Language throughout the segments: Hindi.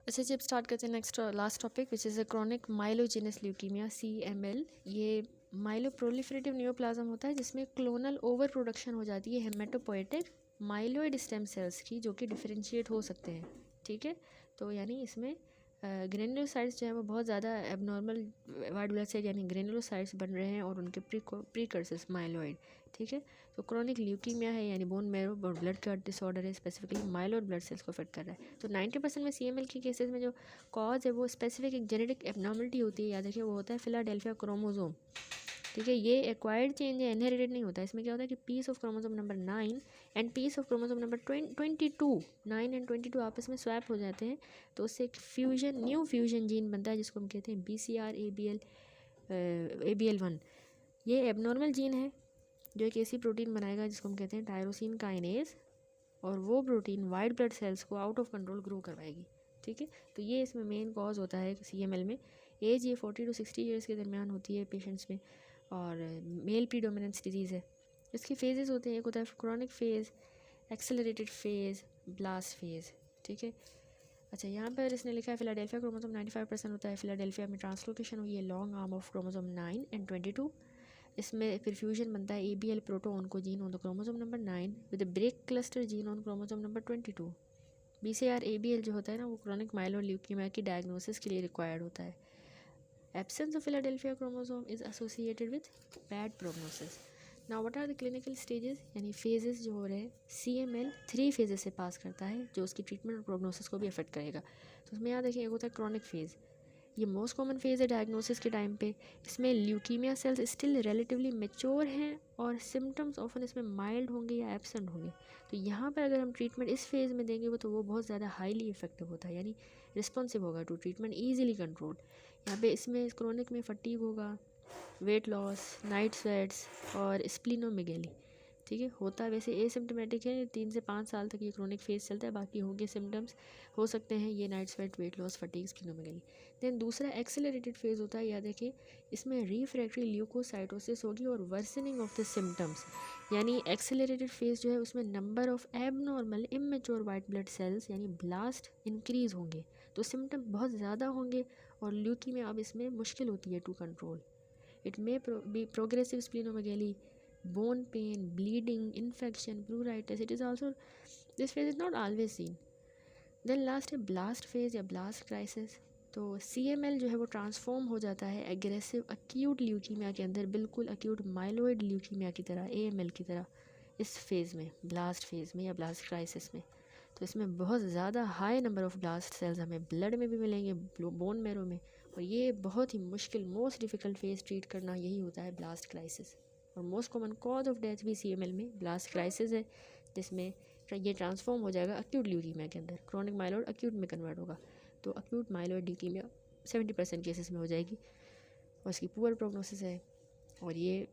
अच्छा जी, अब स्टार्ट करते हैं next last topic which is a chronic myelogenous leukaemia CML। ये माइलोप्रोलिफरेटिव न्यूप्लाज्म होता है जिसमें क्लोनल ओवर प्रोडक्शन हो जाती है हेमेटोपोएटिक माइलोइड स्टेम सेल्स की, जो कि डिफरेंशिएट हो सकते हैं। ठीक है, तो यानी इसमें ग्रेनुलोसाइट्स जो है वो बहुत ज़्यादा एबनॉर्मल वाइट ब्लड सेल यानी ग्रेनुलोसाइट्स बन रहे हैं और उनके प्रीकर्सर्स माइलोइड। ठीक है, तो क्रॉनिक ल्यूकीमिया है यानी बोन मैरो और ब्लड क्लॉट डिसऑर्डर है, स्पेसिफिकली माइलोइड ब्लड सेल्स को अफेक्ट कर रहा है। तो 90% में CML के केसेस में जो कॉज है वो स्पेसिफिक एक जेनेटिक एबनॉर्मलिटी होती है, याद रखिए वो होता है फिलाडेल्फिया क्रोमोसोम। ठीक है, ये एक्वायर्ड चेंज है, इनहेरिटेड नहीं होता है। इसमें क्या होता है कि piece of chromosome number 9 and piece of chromosome number 22 9 and 22 आपस में स्वैप हो जाते हैं, तो उससे एक न्यू फ्यूजन जीन बनता है जिसको हम कहते हैं BCR ABL1। ये एबनॉर्मल जीन है जो एक ऐसी प्रोटीन बनाएगा जिसको हम कहते हैं टायरोसिन काइनेज, और वो प्रोटीन वाइट ब्लड सेल्स को आउट ऑफ कंट्रोल ग्रो करवाएगी। ठीक है, तो ये इसमें मेन कॉज होता है CML में। एज ये 40 to 60 ईयर्स के दरमियान होती है पेशेंट्स में, और मेल प्रीडोमिनेंस डिजीज़ है। इसके फेजेस होते हैं, एक होता है chronic phase, accelerated phase, blast phase. ठीक है, अच्छा यहाँ पर इसने लिखा है फिलाडेल्फिया क्रोमोसोम 95% होता है। फिलाडेल्फिया में ट्रांसलोकेशन हुई है long arm of chromosome 9 and 22। इसमें फिर फ्यूजन बनता है ABL proto oncogene on the chromosome number 9 with break cluster gene on chromosome number 22। BCR ABL जो होता है ना, वो क्रॉनिक माइलोइड ल्यूकीमिया की डायग्नोसिस के लिए रिक्वायर्ड होता है। Absence of Philadelphia chromosome is associated with bad prognosis. Now what are the clinical stages यानी फेजेस जो हो रहे हैं। CML 3 फेजेस से पास करता है जो उसकी ट्रीटमेंट और प्रोग्नोसिस को भी अफेक्ट करेगा। तो उसमें याद रखिए, एक होता है क्रॉनिक फेज़, ये मोस्ट कॉमन फेज़ है डायग्नोसिस के टाइम पे। इसमें leukemia cells still relatively mature हैं और सिम्टम्स ऑफन इसमें माइल्ड होंगे या एब्सेंट होंगे। तो यहाँ पर अगर हम ट्रीटमेंट इस फेज़ में देंगे तो वो बहुत ज़्यादा हाईली इफेक्टिव होता है, यानी रिस्पॉन्सिव होगा टू ट्रीटमेंट, ईजिली कंट्रोल। यहाँ पे इसमें क्रोनिक में फटीग होगा, वेट लॉस, नाइट स्वेट्स और स्प्लिनोमेगेली। ठीक है, होता है वैसे एसिम्टोमेटिक है, 3 से 5 साल तक ये क्रोनिक फेज चलता है, बाकी होंगे सिम्टम्स हो सकते हैं ये night sweat, weight loss, fatigue, splenomegaly. Then दूसरा एक्सेलरेटेड फेज होता है, याद रखिए इसमें रिफ्रैक्टरी ल्यूकोसाइटोसिस होगी और वर्सनिंग ऑफ द सिम्टम्स। यानी एक्सेलरेटेड फेज जो है उसमें number of abnormal immature white blood cells यानी ब्लास्ट इंक्रीज होंगे, तो सिम्टम बहुत ज़्यादा होंगे और ल्यूकीमिया अब इसमें मुश्किल होती है to control. It may be progressive splenomegaly, bone pain, bleeding, infection, pruritus. It is also, this phase is not always seen. Then last है blast phase या blast crisis। तो CML जो है वो ट्रांसफॉर्म हो जाता है एग्रेसिव अक्यूट ल्यूकीमिया के अंदर, बिल्कुल अक्यूट माइलोइड ल्यूकीमिया की तरह, AML की तरह, इस फेज़ में, ब्लास्ट फेज़ में या ब्लास्ट क्राइसिस में। तो इसमें बहुत ज़्यादा high number of blast cells हमें ब्लड में भी मिलेंगे, बोन मैरो में, और ये बहुत ही मुश्किल, मोस्ट डिफ़िकल्ट फेज़ ट्रीट करना यही होता है ब्लास्ट क्राइसिस। और most common cause of death भी CML में ब्लास्ट क्राइसिस है, जिसमें ये ट्रांसफॉर्म हो जाएगा अक्यूट ल्यूकीमिया के अंदर, क्रॉनिक माइलोइड अक्यूट में कन्वर्ट होगा। तो अक्यूट माइलोइड ल्यूकीमिया 70% केसेस में हो जाएगी और इसकी पुअर प्रोग्नोसिस है। और ये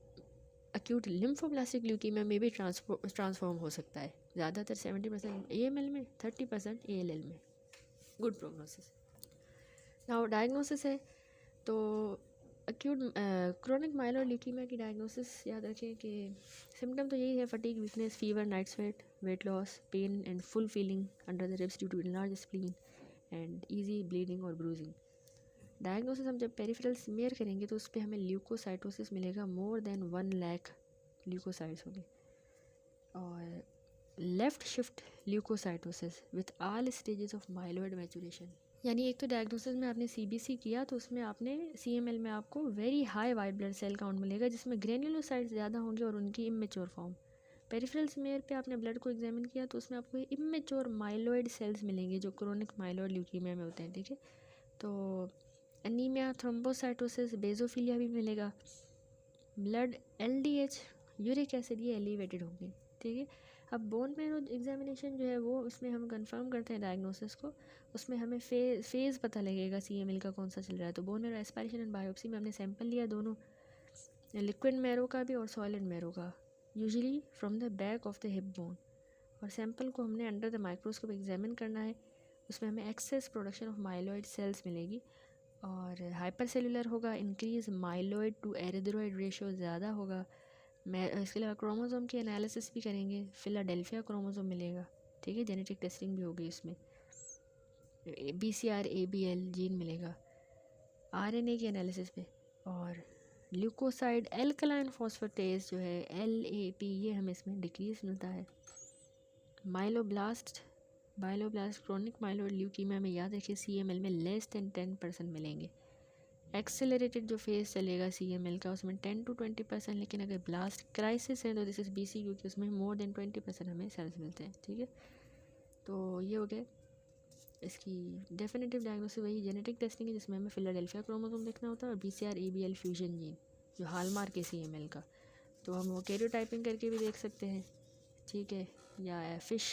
अक्यूट लिम्फोब्लास्टिक ल्यूकीमिया में भी ट्रांसफॉर्म हो सकता है, ज़्यादातर 70% AML में, 30% ALL में। Good prognosis. नाउ डायग्नोसिस है, तो अक्यूट क्रोनिक माइलोइड ल्यूकीमिया की डायग्नोसिस याद रखें कि सिम्टम तो यही है, fatigue, weakness, fever, night sweat, weight loss, pain and full feeling under the ribs due to enlarge spleen and easy bleeding और ब्रूजिंग। डायग्नोसिस हम जब पेरिफेरल स्मीयर करेंगे तो उस पर हमें ल्यूकोसाइटोसिस मिलेगा, मोर देन 1 लाख ल्यूकोसाइट्स होंगे, और left shift leukocytosis with all stages of myeloid maturation. यानी एक तो डायग्नोसिस में आपने CBC किया तो उसमें आपने CML में आपको very high white blood cell count मिलेगा जिसमें ग्रेन्युलोसाइट्स ज़्यादा होंगे और उनकी इमेच्योर फॉर्म। पेरिफेरल स्मीयर पे आपने ब्लड को एग्जामिन किया तो उसमें आपको इमेच्योर माइलोइड सेल्स मिलेंगे जो क्रोनिक माइलोइड ल्यूकीमिया में होते हैं। ठीक है, तो एनीमिया, थ्रोम्बोसाइटोसिस, बेजोफिलिया भी मिलेगा। ब्लड LDH, यूरिक एसिड, ये एलिवेटेड होंगे। ठीक है, अब बोन मैरो एग्जामिनेशन जो है वो, उसमें हम कंफर्म करते हैं डायग्नोसिस को, उसमें हमें फेज़ पता लगेगा CML का कौन सा चल रहा है। तो bone marrow aspiration and biopsy में हमने सैंपल लिया दोनों, लिक्विड मैरो का भी और सॉलिड मैरो का, usually from the back of the hip bone, और सैंपल को हमने अंडर द माइक्रोस्कोप एग्जामिन करना है। उसमें हमें excess production of myeloid cells मिलेगी और हाइपर सेलुलर होगा, increase myeloid to erythroid ratio ज़्यादा होगा। इसके अलावा क्रोमोसोम की एनालिसिस भी करेंगे, फिलाडेल्फिया क्रोमोसोम मिलेगा। ठीक है, जेनेटिक टेस्टिंग भी होगी इसमें। BCR-ABL जीन मिलेगा RNA के एनालिसिस पे। और ल्यूकोसाइड एल्कलाइन फॉस्फेटेज जो है LAP, ये हमें इसमें डिक्रीज मिलता है। माइलोब्लास्ट क्रोनिक माइलोइड ल्यूकीमिया में याद रखिए CML में लेस देन 10% मिलेंगे। एक्सेलरेटेड जो फेज चलेगा CML का उसमें 10 to 20%, लेकिन अगर ब्लास्ट क्राइसिस है तो दिस इज BC, क्योंकि उसमें मोर देन 20% हमें सेल्स मिलते हैं। ठीक है, तो ये हो गया इसकी डेफिनेटिव डायग्नोसिस। वही जेनेटिक टेस्टिंग है जिसमें हमें फिलाडेल्फिया क्रोमोसोम देखना होता है और BCR-ABL फ्यूजन जीन जो हॉलमार्क है CML का, तो हम वो कैरियोटाइपिंग करके भी देख सकते हैं। ठीक है, या फिश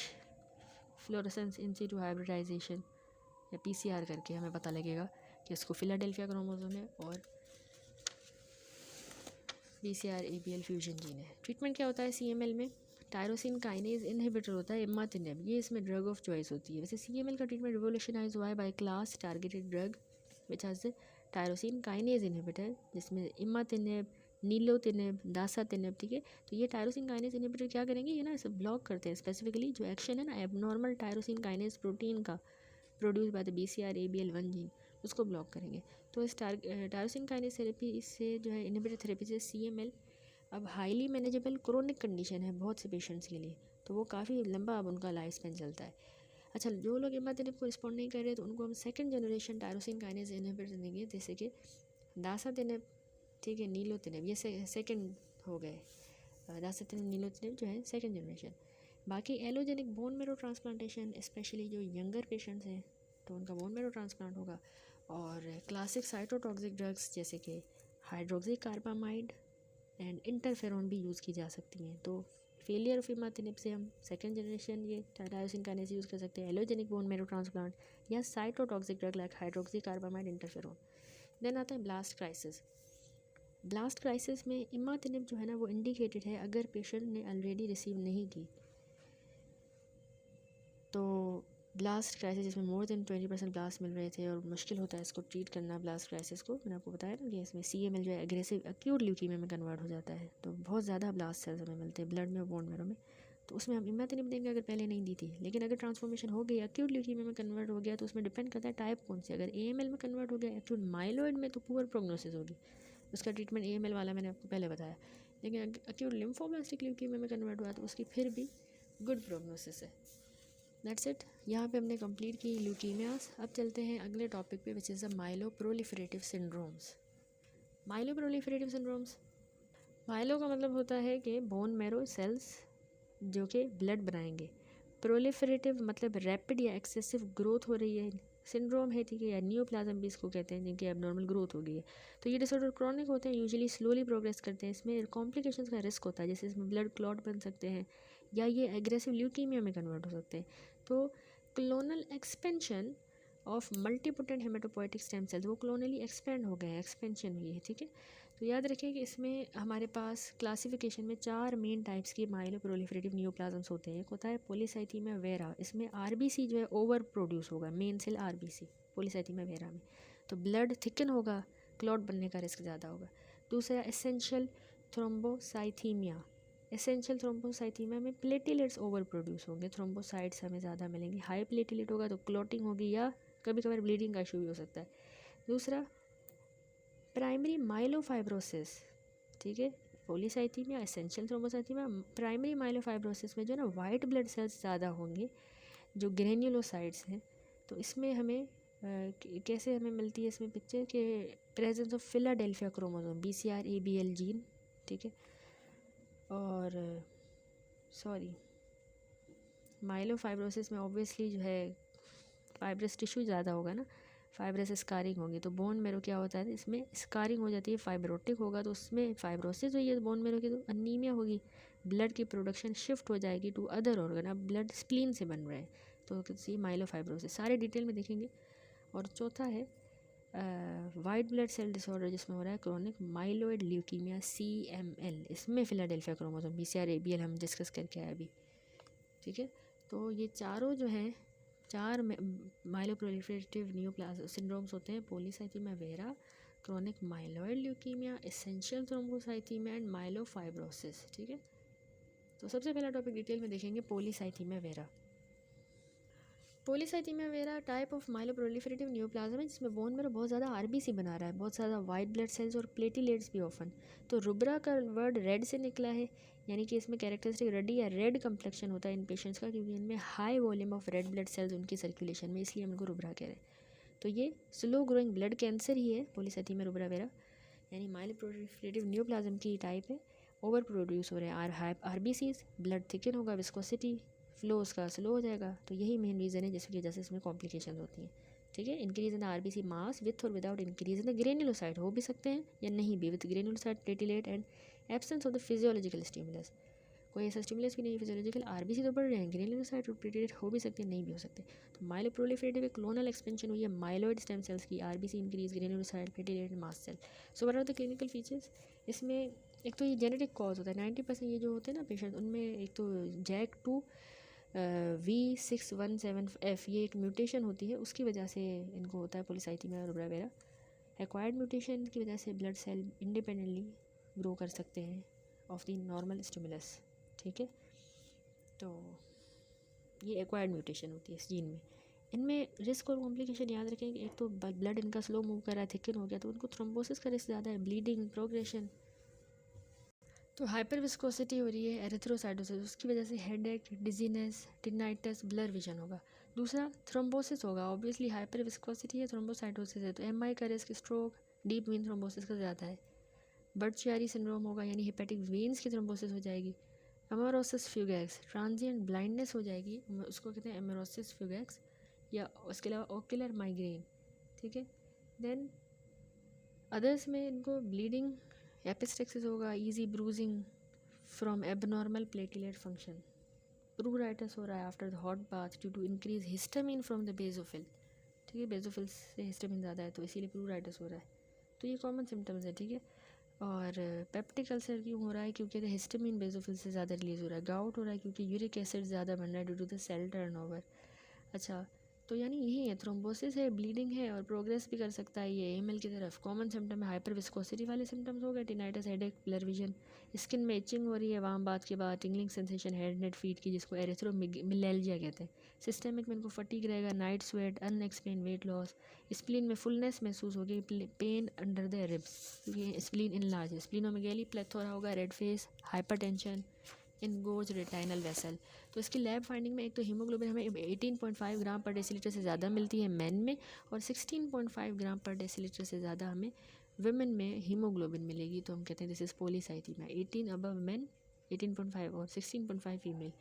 फ्लोरेसेंस इन सिटू हाइब्रिडाइजेशन या PCR करके हमें पता लगेगा कि इसको फिलाडेल्फिया क्रोमोसोम है और BCR-ABL फ्यूजन जीन है। ट्रीटमेंट क्या होता है CML में? टायरोसिन काइनेज इनहिबिटर होता है इमातिनेब, ये इसमें ड्रग ऑफ चॉइस होती है। वैसे CML का ट्रीटमेंट रिवोल्यूशनाइज हुआ है by class targeted drug which has the tyrosine kinase inhibitor, जिसमें इमातिनेब, नीलोतिनेब, दासातिनेब। ठीक है, तो ये टायरोसिन काइनेज इनहिबिटर क्या करेंगे, ये ना इसे ब्लॉक करते हैं स्पेसिफिकली जो एक्शन है ना एबनॉर्मल टायरोसिन काइनेज प्रोटीन का produce by the BCR-ABL1 gene, उसको ब्लॉक करेंगे। तो इस टायरोसिन काइनेज थेरेपी से जो है इनहिबिटर थेरेपी से CML अब हाईली मैनेजेबल क्रोनिक कंडीशन है बहुत से पेशेंट्स के लिए, तो वो काफ़ी लंबा अब उनका लाइफ स्पेन चलता है। अच्छा, जो लोग इमातिनेब को रिस्पॉन्ड नहीं कर रहे तो उनको हम second generation tyrosine kinase inhibitor देंगे, जैसे कि दासातिनेब, ठीक है, नीलोतिनेब, ये सेकंड हो गए। दासातिनेब नीलोतिनेब जो है सेकंड जनरेशन। बाकी एलोजेनिक बोन मेरो ट्रांसप्लांटेशन, स्पेशली जो यंगर पेशेंट्स हैं तो उनका बोन मेरो ट्रांसप्लांट होगा। और क्लासिक साइटोटॉक्सिक ड्रग्स जैसे कि हाइड्रोक्सी कार्बामाइड एंड इंटरफेरोन भी यूज़ की जा सकती हैं। तो फेलियर ऑफ इमातिनेब से हम सेकंड जनरेशन ये टायरोसिन काइनेज यूज़ कर सकते हैं, एलोजेनिक बोन मेरो ट्रांसप्लांट या cytotoxic drug like hydroxy carbamide, interferon. Then आता है ब्लास्ट क्राइसिस। ब्लास्ट क्राइसिस में इमातिनेब जो है ना वो इंडिकेटेड है अगर पेशेंट ने ऑलरेडी रिसीव नहीं की। तो ब्लास्ट क्राइसिस जिसमें मोर देन 20% ब्लास्ट मिल रहे थे और मुश्किल होता है इसको ट्रीट करना ब्लास्ट क्राइसिस को, मैंने आपको बताया ना कि इसमें CML जो है एग्रेसिव एक्यूट ल्यूकीमिया में कन्वर्ट हो जाता है, तो बहुत ज़्यादा ब्लास्ट सेल्स हमें मिलते हैं ब्लड में और बोन मेरो में, तो उसमें हम इमातिनेब देंगे अगर पहले नहीं दी थी। लेकिन अगर ट्रांसफॉर्मेशन हो गई एक्यूट ल्यूकीमिया में कन्वर्ट हो गया तो उसमें डिपेंड करता है टाइप कौन से। अगर AML में कन्वर्ट हो गया एक्यूट माइलॉइड में तो पुअर प्रोग्नोसिस होगी, उसका ट्रीटमेंट AML वाला मैंने आपको पहले बताया। लेकिन एक्यूट लिम्फोब्लास्टिक ल्यूकीमिया में कन्वर्ट हुआ तो उसकी फिर भी गुड प्रोग्नोसिस है। दैट्स इट, यहाँ पे हमने कंप्लीट की ल्यूकीमियास। अब चलते हैं अगले टॉपिक पे which is the myeloproliferative syndromes. Myeloproliferative syndromes, myelo का मतलब होता है कि बोन मैरो सेल्स जो कि ब्लड बनाएंगे, प्रोलिफरेटिव मतलब रैपिड या एक्सेसिव ग्रोथ हो रही है सिंड्रोम है, ठीक है, या नियोप्लाज्म भी इसको कहते हैं जिनकी एबनॉर्मल ग्रोथ हो गई है। तो ये डिसऑर्डर क्रॉनिक होते हैं, यूजुअली स्लोली प्रोग्रेस करते हैं, इसमें कॉम्प्लिकेशंस का रिस्क होता है, जैसे इसमें ब्लड क्लॉट बन सकते हैं या ये एग्रेसिव ल्यूकीमिया में कन्वर्ट हो सकते हैं। तो clonal expansion of multipotent haematopoietic stem cells, वो क्लोनली एक्सपेंड हो गए हैं, एक्सपेंशन हुई है। ठीक है, तो याद रखिए कि इसमें हमारे पास क्लासिफिकेशन में 4 मेन टाइप्स की माइलोप्रोलिफरेटिव नियोप्लाज्म्स होते हैं। एक होता है पॉलीसाइथीमिया वेरा, इसमें RBC जो है ओवर प्रोड्यूस होगा, main cell RBC polycythemia vera में, तो ब्लड थिकन होगा, क्लॉट बनने का रिस्क ज़्यादा होगा। दूसरा एसेंशियल थ्रोम्बोसाइथीमिया, एसेंशियल थ्रोम्बोसाइथीमिया में प्लेटिलेट्स ओवर प्रोड्यूस होंगे, थ्रोम्बोसाइट्स हमें ज़्यादा मिलेंगे, हाई प्लेटिलेट होगा तो क्लॉटिंग होगी या कभी कभार ब्लीडिंग का इशू भी हो सकता है। दूसरा प्राइमरी माइलोफाइब्रोसिस, ठीक है, पॉलीसाइथीमिया, एसेंशियल थ्रोम्बोसाइथीमिया, प्राइमरी माइलोफाइब्रोसिस में जो ना वाइट ब्लड सेल्स ज़्यादा होंगे जो ग्रेन्युलोसाइट्स हैं। तो इसमें हमें कैसे हमें मिलती है इसमें पिक्चर के presence of Philadelphia chromosome BCR-ABL gene, ठीक है। और सॉरी, माइलोफाइब्रोसिस में ऑब्वियसली जो है फाइब्रस टिश्यू ज़्यादा होगा ना, फाइब्रस स्कारिंग होगी, तो बोन मेरो क्या होता है इसमें स्कारिंग हो जाती है, फाइब्रोटिक होगा तो उसमें फाइब्रोसिस हुई है बोन मेरो की, तो अनीमिया होगी, ब्लड की प्रोडक्शन शिफ्ट हो जाएगी टू अदर ऑर्गन, अब ब्लड स्प्लीन से बन रहा है, तो किसी माइलोफाइब्रोसिस सारे डिटेल में देखेंगे। और चौथा है वाइट ब्लड सेल डिसऑर्डर जिसमें हो रहा है क्रॉनिक माइलोइड ल्यूकीमिया CML, इसमें फिलाडेल्फिया क्रोमोसोम BCR-ABL हम डिस्कस करके आए अभी, ठीक है। तो ये चारों जो हैं 4 माइलोप्रोलिफरेटिव नियोप्लाज्म सिंड्रोम्स होते हैं, polycythaemia vera, chronic myeloid leukaemia, essential thrombocythaemia and myelofibrosis, ठीक है। तो सबसे पहला टॉपिक डिटेल में देखेंगे polycythaemia vera. Polycythaemia vera type of myeloproliferative neoplasm है जिसमें बोन मेरो बहुत ज़्यादा आरबीसी बना रहा है, बहुत ज़्यादा वाइट ब्लड सेल्स और प्लेटिलेट्स भी ऑफन। तो रुब्रा का वर्ड रेड से निकला है, यानी कि इसमें कैरेक्टरिस्टिक रेडी या रेड कम्प्लेक्शन होता है इन पेशेंट्स का, क्योंकि इनमें high volume of red blood cells उनकी सर्कुलेशन में, इसलिए हम इनको रुब्रा कह रहे हैं। तो ये स्लो ग्रोइंग ब्लड कैंसर ही है पॉलीसाइथीमिया रुब्रा वेरा, यानी माइलोप्रोलिफरेटिव न्यूप्लाज्म की टाइप है। ओवर प्रोड्यूस हो रहे हैं आरबीसीज, ब्लड थिकन होगा, विस्कोसिटी फ्लो उसका स्लो हो जाएगा। तो यही मेन रीज़न है जिसकी वजह से इसमें कॉम्प्लिकेशन होती हैं। ठीक है, increase in the RBC mass with और without increase in the granulocyte हो भी सकते हैं या नहीं भी, with granulocyte platelet and absence of the physiological stimulus. कोई ऐसा स्टिमुलस भी नहीं है फिजियोलॉजिकल, आरबीसी तो बढ़ रहे हैं, ग्रेनुलोसाइट और प्लेटिलेट हो भी सकते हैं, नहीं भी हो सकते। तो माइलोप्रोलिफरेटिव क्लोनल एक्सपेंशन हुई है माइलॉइड स्टेम सेल्स की, RBC increase, granulocyte, platelet, mast cell. So what are the clinical features? इसमें एक तो ये जेनेटिक कॉज होता है, 90% ये जो होते हैं ना पेशेंट, उनमें एक तो JAK2 V617F ये एक म्यूटेशन होती है, उसकी वजह से इनको होता है polycythaemia rubra vera. Acquired mutation की वजह से ब्लड सेल इंडिपेंडेंटली ग्रो कर सकते हैं ऑफ द नॉर्मल स्टिमुलस। ठीक है, तो ये एक्वायर्ड म्यूटेशन होती है इस जीन में। इनमें रिस्क और कॉम्प्लिकेशन याद रखें कि एक तो ब्लड इनका स्लो मूव कर रहा है, थिकन हो गया, तो उनको थ्रोम्बोसिस का रिस्क ज़्यादा है, ब्लीडिंग, प्रोग्रेशन। तो हाइपर विस्कोसिटी हो रही है, एरिथ्रोसाइटोसिस, उसकी वजह से headache, dizziness, tinnitus, blur vision होगा। दूसरा थ्रोम्बोसिस होगा, ऑब्वियसली हाइपर विस्कोसिटी है, थ्रोम्बोसाइटोसिस है, तो MI का risk stroke, deep vein thrombosis का ज़्यादा है। बर्चियारी सिंड्रोम होगा, यानी हेपेटिक वेन्स की थ्रोम्बोसिस हो जाएगी। एमोरोसिस फ्यूगैक्स, ट्रांजिएंट ब्लाइंडनेस हो जाएगी, उसको कहते हैं एमोरोसिस फ्यूगैक्स, या उसके अलावा ओक्यूलर माइग्रेन। ठीक है, देन अदर्स में इनको ब्लीडिंग, एपिस्टेक्सिस होगा, easy bruising from abnormal platelet function. Pruritus हो रहा है after the hot bath due to increase histamine from the basophil. ठीक है, बेजोफिल से हिस्टामिन ज़्यादा है तो इसीलिए प्रूराइटस हो रहा है। तो ये कॉमन सिम्टम्स है। ठीक है, और पेप्टिक अल्सर क्यों हो रहा है? क्योंकि हिस्टामिन बेजोफिल से ज़्यादा रिलीज़ हो रहा है। गाउट हो रहा है क्योंकि यूरिक एसिड ज़्यादा बन रहा है due to the cell turnover. अच्छा, तो यानी यही है, थ्रोम्बोसिस है, ब्लीडिंग है और प्रोग्रेस भी कर सकता है ये AML की तरफ। कॉमन सिम्टम है हाइपर विस्कोसिटी वाले सिम्टम्स हो गए, tinnitus, headache, blur vision, skin में इचिंग हो रही है वार्म बाथ के बाद, tingling sensation head net feet की, जिसको एरिथ्रोमिलेल्जिया कहते हैं। सिस्टेमिक में इनको फटीग रहेगा, night sweat, unexplained weight loss, spleen में फुलनेस महसूस होगी, पेन अंडर द रिब्स क्योंकि स्प्लीन इनलार्ज है, स्प्लीनोमेगेली, प्लेथोरा होगा, red face, hypertension, engorged retinal vessel. तो इसकी लैब फाइंडिंग में एक तो हीमोग्लोबिन हमें 18.5 ग्राम पर डेसीलीटर से ज़्यादा मिलती है मेन में, और 16.5 ग्राम पर डेसीलीटर से ज़्यादा हमें वुमेन में हीमोग्लोबिन मिलेगी। तो हम कहते हैं this is polycythaemia. 18 above main, 18.5 और 16.5 फीमेल।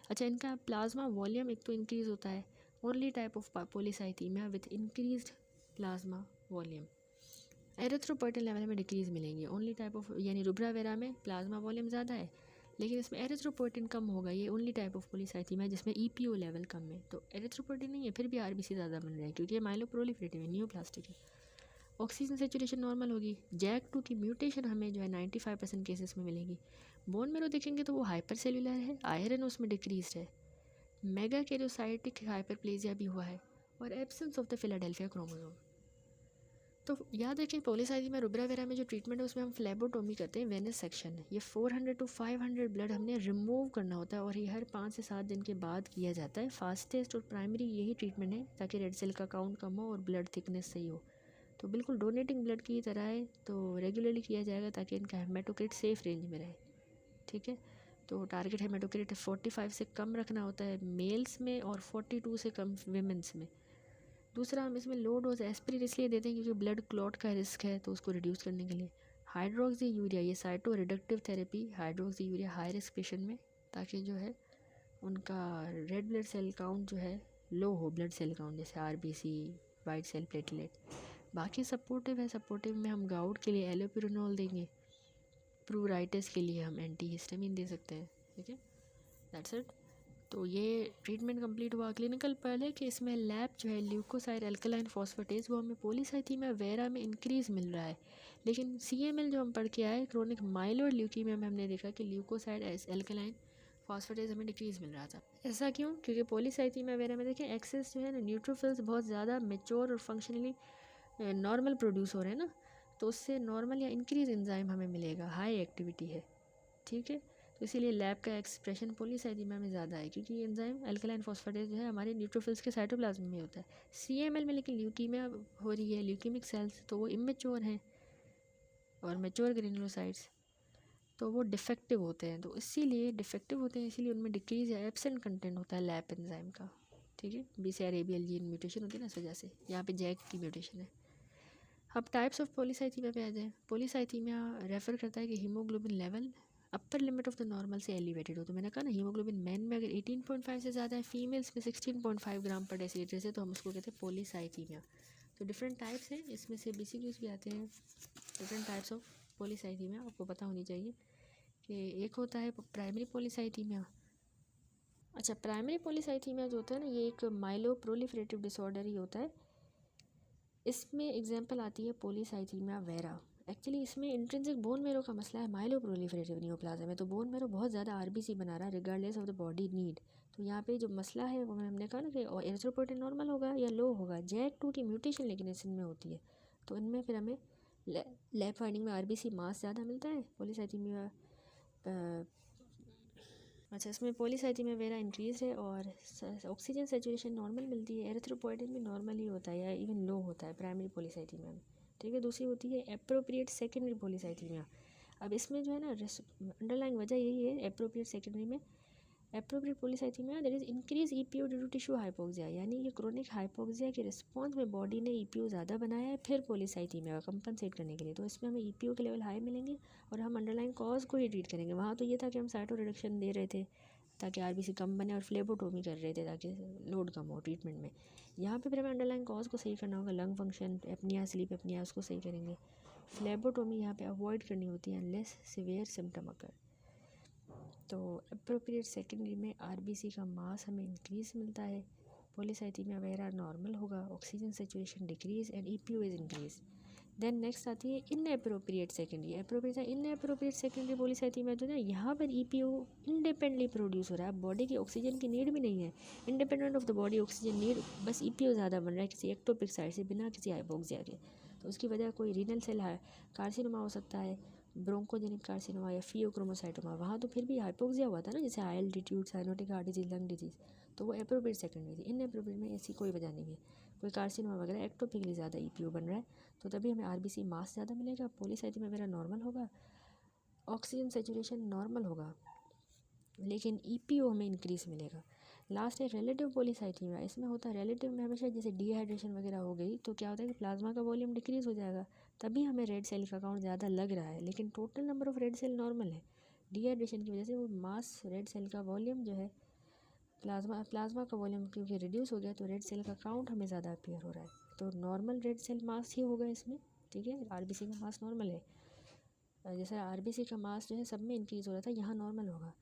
अच्छा, इनका प्लाज्मा वॉल्यूम एक तो इंक्रीज़ होता है, only type of polycythaemia with increased plasma volume. Erythropoietin level में डिक्रीज़ मिलेंगे, ओनली टाइप ऑफ, यानी रुब्रा वेरा में प्लाज्मा वॉल्यूम ज़्यादा है लेकिन इसमें एरिथ्रोपोइटिन कम होगा। ये ओनली टाइप ऑफ पॉलीसाइथीमिया है जिसमें EPO लेवल कम है। तो एरिथ्रोपोइटिन नहीं है फिर भी RBC ज़्यादा बन रहे हैं क्योंकि ये माइलोप्रोलिफरेटिव है, न्यूप्लास्टिक है। ऑक्सीजन सेचुरेशन नॉर्मल होगी। JAK2 की म्यूटेशन हमें जो है 95% केसेस में मिलेगी। बोन मेरो देखेंगे तो वो हाइपर सेलुलर है, आयरन उसमें डिक्रीज है, मेगा कैरियोसाइटिक हाइपरप्लेजिया भी हुआ है, और absence of the Philadelphia chromosome. तो याद रखें पॉलीसाइथीमिया रुब्रा वेरा में जो ट्रीटमेंट है उसमें हम फ्लेबोटोमी करते हैं, वेनस सेक्शन। ये 400 to 500 ब्लड हमने रिमूव करना होता है और ये हर 5 से 7 दिन के बाद किया जाता है। फास्टेस्ट और प्राइमरी यही ट्रीटमेंट है ताकि रेड सेल का काउंट कम हो और ब्लड थिकनेस सही हो। तो बिल्कुल डोनेटिंग ब्लड की तरह है, तो रेगुलरली किया जाएगा ताकि इनका हेमाटोक्रिट सेफ रेंज में रहे। ठीक है, तो टारगेट हेमाटोक्रिट 45 से कम रखना होता है मेल्स में और 42 से कम विमेंस में। दूसरा, हम इसमें लो डोज एस्पिरिन इसलिए देते हैं क्योंकि ब्लड क्लॉट का रिस्क है, तो उसको रिड्यूस करने के लिए। हाइड्रोक्सी यूरिया, ये cyto reductive therapy, hydroxy urea high risk patient में, ताकि जो है उनका रेड ब्लड सेल काउंट जो है लो हो, ब्लड सेल काउंट जैसे RBC, वाइट सेल प्लेटलेट। बाकी सपोर्टिव है, सपोर्टिव में हम गाउट के लिए एलोपिरिनोल देंगे, प्रूराइटिस के लिए हम एंटीहिस्टामिन दे सकते हैं। ठीक है, दैट्स इट। तो ये ट्रीटमेंट कंप्लीट हुआ। क्लिनिकल पहले कि इसमें लैब जो है ल्यूकोसाइड अल्कलाइन फॉस्फेटेज वो हमें पॉलीसाइथीमिया वेरा में इंक्रीज़ मिल रहा है, लेकिन CML जो हम पढ़ के आए क्रोनिक माइलोइड ल्यूकीमिया में हमने देखा कि ल्यूकोसाइड अल्कलाइन फॉस्फेटेज हमें डिक्रीज़ मिल रहा था। ऐसा क्यों? क्योंकि पॉलीसाइथीमिया वेरा में देखें एक्सेस जो है ना न्यूट्रोफिल्स बहुत ज़्यादा मेच्योर और फंक्शनली नॉर्मल प्रोड्यूस हो रहे हैं ना, तो उससे नॉर्मल या इंक्रीज एंजाइम हमें मिलेगा, हाई एक्टिविटी है। ठीक है, तो इसीलिए लैब का एक्सप्रेशन पॉलीसाइथीमिया में ज़्यादा है, क्योंकि एंजाइम अल्कलाइन फॉस्फेटेज जो है हमारे न्यूट्रोफिल्स के साइटोप्लाज्म में होता है। CML में लेकिन ल्यूकीमिया हो रही है, ल्यूकीमिक सेल्स तो वो इमेच्योर हैं, और मैच्योर ग्रेनुलोसाइट्स तो वो डिफेक्टिव होते हैं। तो इसीलिए डिफेक्टिव होते हैं, इसीलिए उनमें डिक्रीज या एब्सेंट कंटेंट होता है लैप एंजाइम का, ठीक है। BCR-ABL जीन म्यूटेशन होती है ना, इस वजह से यहाँ पे जैक की म्यूटेशन है। अब टाइप्स ऑफ पॉलीसाइथीमिया पे आ जाए। पॉलीसाइथीमिया रेफर करता है कि haemoglobin level upper limit of the normal से एलिवेटेड हो। तो मैंने कहा ना, हीमोग्लोबिन मैन में अगर 18.5 से ज़्यादा है, फीमेल्स में 16.5 ग्राम पर डेसीलीटर से, तो हम उसको कहते हैं पॉलीसाइथीमिया। तो डिफरेंट टाइप्स हैं, इसमें से BCQs भी आते हैं। डिफरेंट टाइप्स ऑफ पॉलीसाइथीमिया आपको पता होनी चाहिए कि एक होता है प्राइमरी पॉलीसाइथीमिया। अच्छा, प्राइमरी पॉलीसाइथीमिया जो होता है ना, ये एक माइलो प्रोलिफरेटिव डिसऑर्डर ही होता है। इसमें एग्जांपल आती है पॉलीसाइथीमिया वेरा। एक्चुअली इसमें इंट्रिंसिक बोन मेरो का मसला है, माइलो प्रोलिफरेटिव नियोप्लाज्म है, तो बोन मेरो बहुत ज़्यादा RBC बना रहा है regardless of the body need. तो यहाँ पे जो मसला है वो हमने कहा ना कि एरिथ्रोपोइटिन नॉर्मल होगा या लो होगा। JAK2 की म्यूटेशन लेकिन इनमें होती है, तो इनमें फिर हमें लैब फाइंडिंग में RBC मास ज़्यादा मिलता है पॉलीसाइथीमिया। अच्छा, इसमें पॉलीसाइथीमिया वेरा इंक्रीज है और ऑक्सीजन सेचुरेशन नॉर्मल मिलती है। एरिथ्रोपोइटिन भी नॉर्मल ही होता है या इवन लो होता है प्राइमरी पॉलीसाइथीमिया में, ठीक है। दूसरी होती है एप्रोप्रिएट सेकेंडरी पॉलीसाइथीमिया। अब इसमें जो है ना, अंडरलाइंग वजह यही है एप्रोप्रिएट सेकेंडरी में। Appropriate polycythemia that is increase EPO due to tissue hypoxia, यानी ये क्रोनिक हाइपोक्सिया के रिस्पॉन्स में बॉडी ने EPO ज़्यादा बनाया है फिर पॉलीसाइथीमिया का कंपनसेट करने के लिए। तो इसमें हमें EPO के लेवल हाई मिलेंगे और हम अंडरलाइन कॉज को ही ट्रीट करेंगे। वहाँ तो ये था कि हम साइटो रिडक्शन दे रहे थे ताकि RBC कम बने और फ्लेबोटोमी कर रहे थे ताकि लोड कम हो ट्रीटमेंट में। यहाँ पे फिर हमें अंडरलाइन कॉज को सही करना होगा, lung function, apnoea, sleep apnoea, उसको सही करेंगे। फ्लेबोटोमी यहाँ पे अवॉइड करनी होती है अनलेस सिवियर सिम्टम अकर। तो अप्रोप्रिएट सेकेंडरी में RBC का मास हमें इंक्रीज मिलता है, पॉलीसाइथीमिया वेरा नॉर्मल होगा, oxygen saturation decrease and EPO is increase. Then next आती है inappropriate secondary. Inappropriate secondary polycythemia जो है, यहाँ पर EPO इंडिपेंडेंटली प्रोड्यूस हो रहा है, बॉडी की ऑक्सीजन की नीड भी नहीं है, independent of the body oxygen need, बस EPO ज़्यादा बन रहा है किसी एक्टोपिक साइड से बिना किसी हाइपोक्सिया के। तो उसकी वजह कोई रीनल सेल है कार्सिनोमा हो सकता है, ब्रोंकोजेनिक कार्सिनोमा या फियोक्रोमोसाइटोमा। वहाँ तो फिर भी हाइपोक्सिया हुआ था ना, जैसे altitude, cyanotic heart disease, lung disease, तो वो एप्रोप्रिएट सेकेंडरी थी। इनएप्रोप्रिएट में ऐसी कोई वजह नहीं है, कोई कार्सिनोमा वगैरह एक्टोपिकली ज़्यादा EPO बन रहा है, तो तभी हमें RBC मास ज़्यादा मिलेगा, पॉलीसाइथीमिया वेरा नॉर्मल होगा, ऑक्सीजन सेचुरेशन नॉर्मल होगा, लेकिन EPO हमें इंक्रीज मिलेगा। लास्ट है रिलेटिव पॉलीसाइथीमिया। इसमें होता है रिलेटिव में हमेशा जैसे डिहाइड्रेशन वगैरह हो गई तो क्या होता है कि प्लाज्मा का वॉल्यूम डिक्रीज़ हो जाएगा, तभी हमें रेड सेल का काउंट ज़्यादा लग रहा है, लेकिन total number of red cell normal है। डिहाइड्रेशन की वजह से वो मास रेड सेल का वॉल्यूम जो है, प्लाज्मा का वॉल्यूम क्योंकि रिड्यूस हो गया तो रेड सेल का काउंट हमें ज़्यादा अपीयर हो रहा है, तो नॉर्मल रेड सेल मास ही होगा इसमें, ठीक है। RBC का मास नॉर्मल है, जैसे RBC का मास जो है सब में इंक्रीज़ हो रहा था, यहाँ नॉर्मल होगा।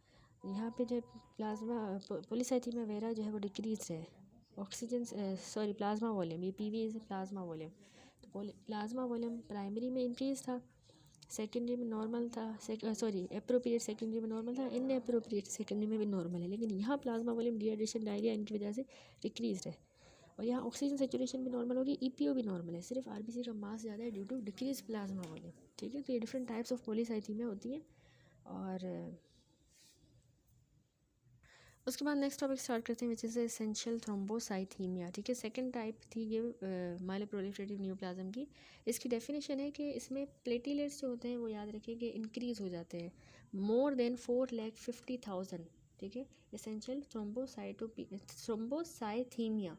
यहाँ पे जो प्लाज्मा पॉलीसाइथीमिया वेरा जो है वो डिक्रीज है, ऑक्सीजन सॉरी प्लाज्मा वॉल्यूम, ये PV इज प्लाज्मा वॉल्यूम। तो प्लाज्मा वॉल्यूम प्राइमरी में इंक्रीज था, सेकेंडरी में नॉर्मल था, सॉरी एप्रोप्रिएट सेकेंडरी में नॉर्मल था, इन एप्रोप्रिएट सेकेंडरी में भी नॉर्मल है, लेकिन यहाँ प्लाज्मा वॉल्यूम डिहाइड्रेशन डायरिया इनकी वजह से डिक्रीज है। और यहाँ ऑक्सीजन सेचुरेशन भी नॉर्मल होगी, EPO भी नॉर्मल है, सिर्फ RBC का मास ज़्यादा है due to decrease plasma volume, ठीक है। तो ये डिफरेंट टाइप्स ऑफ पॉलीसाइथीमिया होती हैं। और उसके बाद नेक्स्ट टॉपिक स्टार्ट करते हैं विच इज़ एसेंशियल थ्रोम्बोसाइथीमिया, ठीक है। सेकंड टाइप थी ये माइलोप्रोलिफरेटिव नियोप्लाज्म की। इसकी डेफिनेशन है कि इसमें प्लेटिलेट्स जो होते हैं वो याद रखें कि इंक्रीज़ हो जाते हैं मोर देन 4,50,000, ठीक है। एसेंशियल थ्रोम्बोसाइथीमिया,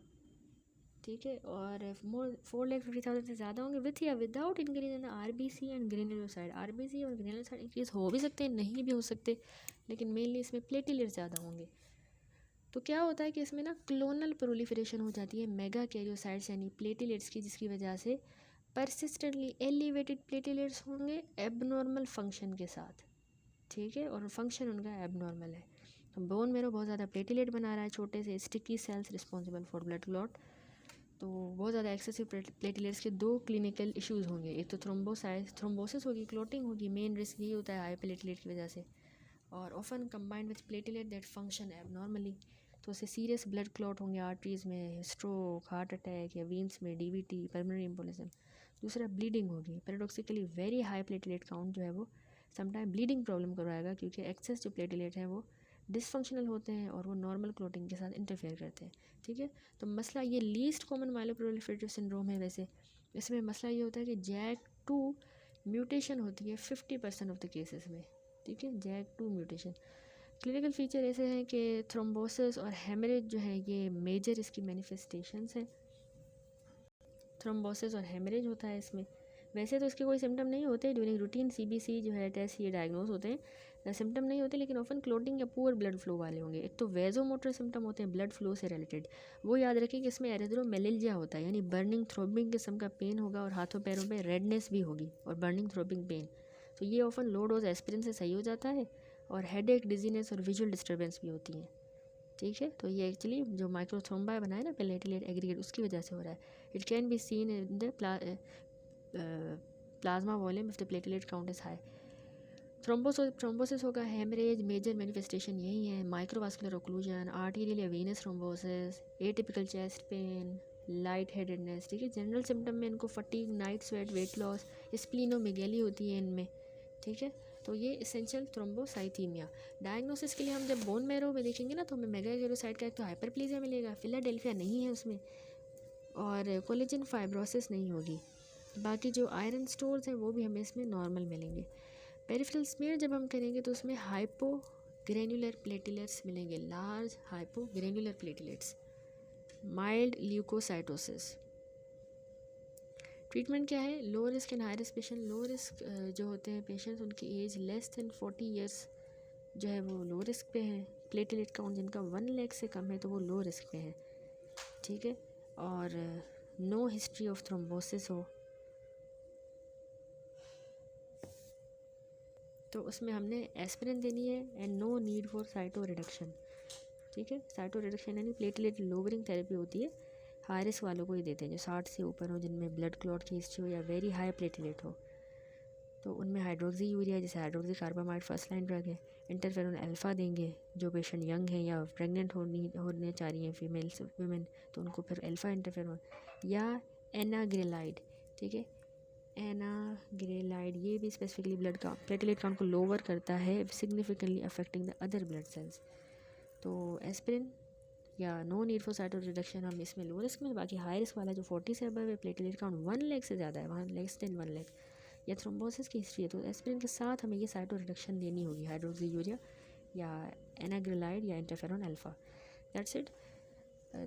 ठीक है। और मोर 4,50,000 से ज़्यादा होंगे विथ या without increase in RBC and granulocyte. RBC और ग्रेनुलोसाइट इंक्रीज हो भी सकते हैं, नहीं भी हो सकते, लेकिन मेनली इसमें प्लेटिलेट्स ज़्यादा होंगे। तो क्या होता है कि इसमें ना क्लोनल प्रोलिफरेशन हो जाती है मेगा कैरियोसाइट्स यानी प्लेटिलेट्स की, जिसकी वजह से परसिस्टेंटली एलिवेटेड प्लेटिलेट्स होंगे एबनॉर्मल फंक्शन के साथ, ठीक है, और फंक्शन उनका एबनॉर्मल है। बोन मेरो बहुत ज़्यादा प्लेटिलेट बना रहा है, छोटे से sticky cells responsible for blood clot. तो बहुत ज़्यादा एक्सेसिव प्लेटिलेट्स के दो क्लिनिकल इश्यूज़ होंगे, एक तो थ्रोम्बोसिस होगी, क्लॉटिंग होगी, मेन रिस्क यही होता है हाई प्लेटिलेट की वजह से, और often combined with platelet that function abnormally. तो उससे सीरियस ब्लड क्लॉट होंगे आर्टरीज़ में, स्ट्रोक, हार्ट अटैक या वीन्स में, DVT, पल्मोनरी एम्बोलिज्म। दूसरा ब्लीडिंग होगी, paradoxically very high platelet count जो है वो समटाइम ब्लीडिंग प्रॉब्लम करवाएगा, क्योंकि एक्सेस जो प्लेटलेट है वो डिसफंक्शनल होते हैं और वो नॉर्मल क्लोटिंग के साथ इंटरफेयर करते हैं, ठीक है। तो मसला ये लीस्ट कॉमन माइलोप्रोलिफरेटिव सिंड्रोम है। वैसे इसमें मसला ये होता है कि JAK2 म्यूटेशन होती है 50% ऑफ द केसेस में, ठीक है, JAK2 म्यूटेशन। क्लिनिकल फीचर ऐसे हैं कि थ्रोम्बोसिस और हेमरेज जो है ये मेजर इसकी मैनिफेस्टेशंस हैं। थ्रोम्बोसिस और हेमरेज होता है इसमें। वैसे तो इसके कोई सिम्टम नहीं होते, ड्यूरिंग रूटीन CBC जो है टेस्ट ये डायग्नोज होते हैं, सिम्टम नहीं होते, लेकिन ऑफन क्लोटिंग या पुअर ब्लड फ्लो वाले होंगे। एक तो वेजोमोटर सिम्टम होते हैं ब्लड फ्लो से रिलेटेड, वो याद रखें कि इसमें एरिथ्रोमेलाजिया होता है, यानी बर्निंग थ्रोबिंग किस्म का पेन होगा और हाथों पैरों पे रेडनेस भी होगी और बर्निंग थ्रोबिंग पेन। तो ये ऑफन लो डोज एस्पिरिन से सही हो जाता है, और हेडेक, डिजीनेस और विजुअल डिस्टर्बेंस भी होती है, ठीक है। तो ये एक्चुअली जो माइक्रोथ्रोम्बा बनाए ना प्लेटलेट एग्रीगेट, उसकी वजह से हो रहा है। It can be seen in the plasma volume if the platelet count is high. Thrombosis होगा, हेमरेज मेजर मैनिफेस्टेशन यही है, माइक्रोवास्कुलर ओक्लूजन, आर्टीरियल या venous thrombosis, atypical chest pain, light headedness, ठीक है। जनरल सिम्टम में इनको fatigue, night sweat, weight loss, splenomegaly होती है इनमें, ठीक है। तो ये एसेंशियल थ्रोम्बोसाइथीमिया। डायग्नोसिस के लिए हम जब बोन मैरो में देखेंगे ना, तो हमें मेगागैरोसाइट का एक तो हाइपरप्लेजिया मिलेगा, फिलाडेल्फिया नहीं है उसमें, और कोलेजन फाइब्रोसिस नहीं होगी। बाकी जो आयरन स्टोर्स हैं वो भी हमें इसमें नॉर्मल मिलेंगे। पेरिफेरल स्मीयर जब हम करेंगे तो उसमें हाइपोग्रेनुलर प्लेटलेट्स मिलेंगे, large hypogranular platelets, mild leukocytosis. Treatment क्या है? Low risk and high risk patient. Low risk जो होते हैं पेशेंट्स, उनकी एज लेस देन 40 ईयर्स जो है वो लो रिस्क पे हैं। प्लेटलेट काउंट जिनका 1 लाख से कम है तो वो लो रिस्क पे हैं, ठीक है। और नो हिस्ट्री ऑफ थ्रोम्बोसिस हो तो उसमें हमने एस्पिरिन देनी है, and no need for cyto reduction, ठीक है। साइटो रिडक्शन यानी प्लेटलेट लोवरिंग थेरेपी होती है, हाई रिस्क वालों को ही देते हैं जो 60 से ऊपर हो, जिनमें ब्लड क्लॉट की हिस्ट्री हो या वेरी हाई प्लेटलेट हो। तो उनमें हाइड्रोक्सी यूरिया जैसे hydroxy carbamide first line drug है। इंटरफेरोन अल्फ़ा देंगे जो पेशेंट यंग है या प्रेग्नेंट होने चाह रही हैं फीमेल्स वुमेन, तो उनको फिर अल्फ़ा इंटरफेरोन या एनाग्रेलाइड, ठीक है। एनाग्रेलाइड ये भी स्पेसिफिकली ब्लड का प्लेटलेट काउंट को लोअर करता है, significantly affecting the other blood cells. तो एस्पिरिन या no need for cyto reduction हम इसमें लो रिस्क में। बाकी हाई रिस्क वाला जो 40 से अबव है, प्लेटलेट काउंट 1 लाख से ज़्यादा है, वहाँ लेस देन 1 लाख या थ्रोम्बोसिस की हिस्ट्री है, तो एस्पिरिन के साथ हमें ये साइटो रिडक्शन देनी होगी, हाइड्रोक्सी यूरिया या एनाग्रेलाइड या interferon alpha. That's it.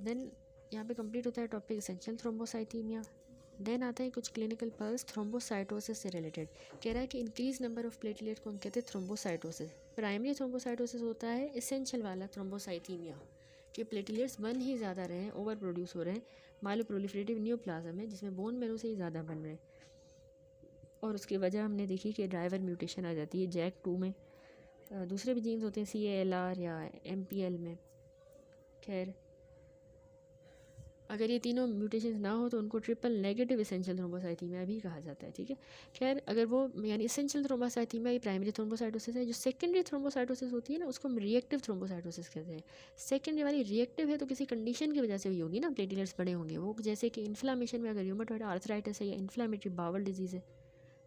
Then यहाँ पे कंप्लीट होता है टॉपिक एसेंशियल थ्रोम्बोसाइथीमिया। देन आता है कुछ क्लिनिकल पल्स थ्रोम्बोसाइटोसिस से रिलेटेड। कह रहा है कि इंक्रीज नंबर ऑफ प्लेटलेट को हम कहते हैं थ्रोम्बोसाइटोसिस। प्राइमरी थ्रोम्बोसाइटोसिस होता है एसेंशियल वाला थ्रोम्बोसाइथीमिया, कि प्लेटलेट्स बन ही ज़्यादा रहे हैं, ओवर प्रोड्यूस हो रहे हैं माइलोप्रोलिफरेटिव न्यूप्लाज्म में, जिसमें बोन मैरो से ही ज़्यादा बन रहे हैं। और उसकी वजह हमने देखी कि ड्राइवर म्यूटेशन आ जाती है JAK2 में। दूसरे भी जीन्स होते हैं CALR या MPL में। खैर अगर ये तीनों म्यूटेशन ना हो तो उनको ट्रिपल नेगेटिव एसेंशियल थ्रोम्बोसाइथीमिया भी कहा जाता है, ठीक है। खैर अगर वो यानी एसेंशियल थ्रोम्बोसाइथीमिया ये प्राइमरी थ्रोम्बोसाइटोसिस है। जो सेकेंडरी थ्रोम्बोसाइटोसिस होती है ना, उसको हम रिएक्टिव थ्रोम्बोसाइटोसिस कहते हैं। सेकेंडरी वाली रिएक्टिव है तो किसी कंडीशन की वजह से हुई होगी ना, प्लेटलेट्स बड़े होंगे वो, जैसे कि इन्फ्लामेशन में अगर र्यूमेटॉइड आर्थराइटिस है या इन्फ्लामेटरी बावल डिजीज़ है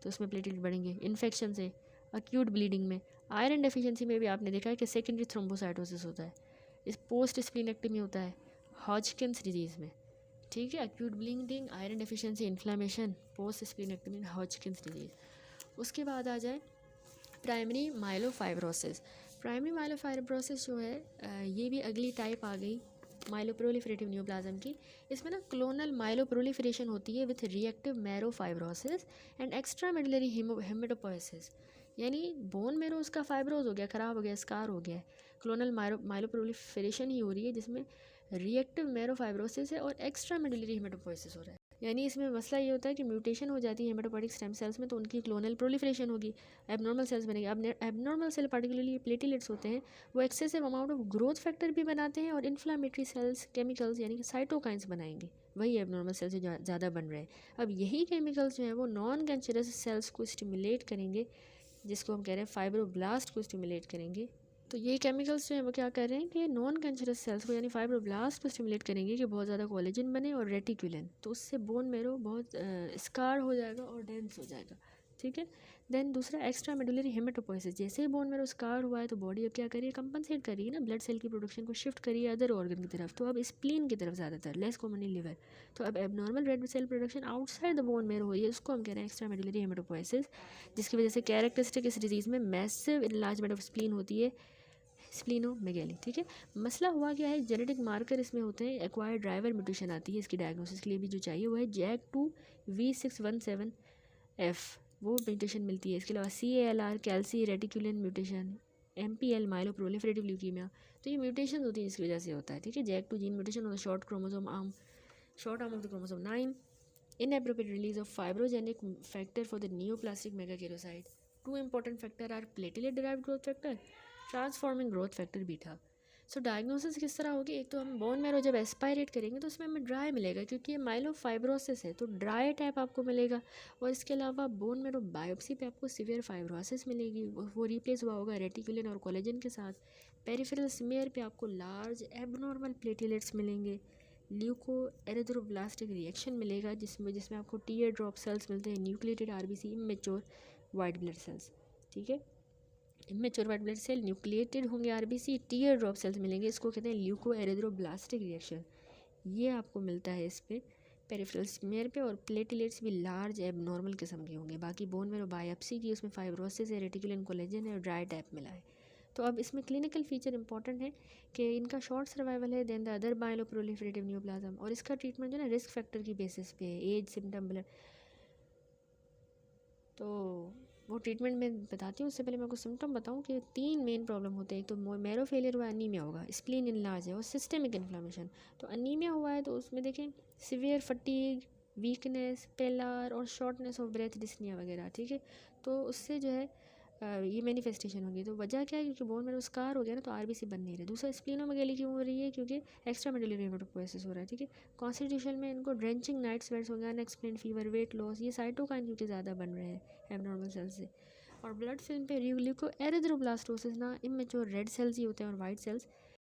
तो उसमें प्लेटलेट बढ़ेंगे। इन्फेक्शन से, अक्यूट ब्लीडिंग में, आयरन डेफिशिएंसी में भी आपने देखा है कि सेकेंडरी थ्रोम्बोसाइटोसिस होता है। इस पोस्ट स्प्लीनेक्टमी होता है हॉजकिंस डिजीज़ में, ठीक है। Acute bleeding, iron deficiency, inflammation, post splenectomy, Hodgkin's disease. उसके बाद आ जाए प्राइमरी माइलोफाइब्रोसिस। प्राइमरी माइलोफाइब्रोसिस जो है ये भी अगली टाइप आ गई माइलोप्रोलिफरेटिव न्यूप्लाज्म की। इसमें ना क्लोनल माइलोप्रोलिफरेशन होती है with reactive marrow fibrosis and extra medullary haematopoiesis, यानी बोन मैरो उसका फाइब्रोज हो गया, ख़राब हो गया, स्कार हो गया है। क्लोनल माइलोप्रोलिफरेशन ही हो रही है जिसमें रिएक्टिव मैरोफाइब्रोसिस है और एक्स्ट्रा मेडुलरी हेमेटोपोइसिस हो रहा है। यानी इसमें मसला ये होता है कि म्यूटेशन हो जाती है हेमेटोपोइटिक स्टेम सेल्स में, तो उनकी क्लोनल प्रोलिफरेशन होगी, एबनॉर्मल सेल्स बनेंगे। अब एबनॉर्मल सेल पार्टिकुलरली प्लेटलेट्स होते हैं, वो excessive amount of growth factor भी बनाते हैं और इन्फ्लामेटरी सेल्स केमिकल्स यानी कि साइटोकाइंस बनाएंगे, वही एबनॉर्मल सेल्स जो ज़्यादा बन रहे हैं। अब यही केमिकल्स जो हैं वो नॉन कैंसरस सेल्स को स्टिमुलेट करेंगे, जिसको हम कह रहे हैं फाइब्रोब्लास्ट को स्टिमुलेट करेंगे। तो ये केमिकल्स जो हैं वो क्या कर रहे हैं कि नॉन कैंसरस सेल्स को यानी फाइब्रोब्लास्ट को स्टिमुलेट करेंगे कि बहुत ज़्यादा कोलेजन बने और रेटिकुलन, तो उससे बोन मैरो बहुत स्कार हो जाएगा और डेंस हो जाएगा, ठीक है। देन दूसरा एक्स्ट्रा मेडुलरी हेमेटोपोइसिस, जैसे ही बोन मेरो स्कार हुआ है तो बॉडी अब क्या करिए, कंपनसेट करिए ना, ब्लड सेल की प्रोडक्शन को शिफ्ट करिए अदर ऑर्गन की तरफ, तो अब स्प्लीन की तरफ ज़्यादातर, लेस कॉमनली लिवर। तो अब abnormal red cell production outside the bone marrow हो रही है, उसको हम कह रहे हैं एक्स्ट्रा मेडुलरी हेमेटोपोइसिस, जिसकी वजह से कैरेक्टरिस्टिक इस डिजीज़ में मैसिव इनलार्जमेंट ऑफ स्प्लीन होती है, स्प्लीनोमेगेली। ठीक है। मसला हुआ क्या है, जेनेटिक मार्कर इसमें होते हैं, एक्वायर्ड ड्राइवर म्यूटेशन आती है इसकी डायग्नोसिस के लिए भी जो चाहिए वो है JAK2V617F, वो म्यूटेशन मिलती है। इसके अलावा CALR calreticulin mutation, MPL myeloproliferative leukaemia, तो ये म्यूटेशन होती है इसकी वजह से होता है। ठीक है। JAK2 gene mutation on the short arm of the chromosome 9, inappropriate release of fibrogenic factor for the neoplastic megakaryocyte. Two important factor are platelet derived growth factor, transforming growth factor beta. So diagnosis किस तरह होगी, एक तो हम बोन मैरो जब एस्पायरेट करेंगे तो उसमें हमें ड्राई मिलेगा क्योंकि ये माइलोफाइब्रोसिस है, तो ड्राई टाइप आपको मिलेगा। और इसके अलावा बोन मैरो बायोप्सी पे आपको सिवियर फाइब्रोसिस मिलेगी, वो रिप्लेस हुआ होगा रेटिकुलिन और कोलेजन के साथ। पेरिफेरल स्मीयर पे आपको लार्ज एबनॉर्मल प्लेटलेट्स मिलेंगे, ल्यूको एरिथ्रोब्लास्टिक रिएक्शन मिलेगा जिसमें आपको टीयर ड्रॉप सेल्स मिलते हैं, nucleated RBC, immature white blood cells. ठीक है। Immature white blood cell nucleated होंगे आरबीसी, टीयर ड्रॉप सेल्स मिलेंगे, इसको कहते हैं ल्यूको एरिथ्रोब्लास्टिक रिएक्शन, ये आपको मिलता है इस पे पेरिफेरल स्मीयर पे। और प्लेटलेट्स भी लार्ज एबनॉर्मल किस्म के होंगे। बाकी बोन मेरो बायोप्सी की उसमें फाइब्रोसिस है, रेटिकुलिन कोलेजन है और ड्राई टाइप मिला है। तो अब इसमें क्लिनिकल फीचर इंपॉर्टेंट है कि इनका शॉर्ट सर्वाइवल है, then the other myeloproliferative neoplasm, और इसका ट्रीटमेंट जो है ना रिस्क फैक्टर की बेसिस पे, एज, सिम्टम, ब्लड, तो वो ट्रीटमेंट मैं बताती हूँ। उससे पहले मैं आपको सिम्टम बताऊँ कि 3 मेन प्रॉब्लम होते हैं। एक तो मैरो फेलियर हुआ, अनीमिया होगा, स्प्लीन इनलार्ज है और सिस्टेमिक इन्फ्लामेशन। तो अनीमिया हुआ है तो उसमें देखें सिवियर फटीग, वीकनेस, पेलार और शॉर्टनेस ऑफ ब्रेथ, डिस्निया वगैरह। ठीक है। तो उससे जो है ये मैनिफेस्टेशन होगी। तो वजह क्या है, क्योंकि बोन मैरो स्कार हो गया ना तो आरबीसी बन नहीं रही। दूसरा स्प्लीनोमेगेली क्यों हो रही है, क्योंकि एक्स्ट्रा मेडुलरी हेमेटोपोइसिस हो रहा है। ठीक है। कॉन्स्टिट्यूशन में इनको ड्रेंचिंग नाइट स्वेट्स हो गया, अनएक्सप्लेन फीवर, वेट लॉस, ये साइटोकाइन क्योंकि ज़्यादा बन रहे हैं एबनॉर्मल सेल से। और ब्लड फिल्म पे ल्यूको एरिथ्रोब्लास्टोसिस ना, इमेच्योर रेड सेल्स ही होते हैं और वाइट सेल्स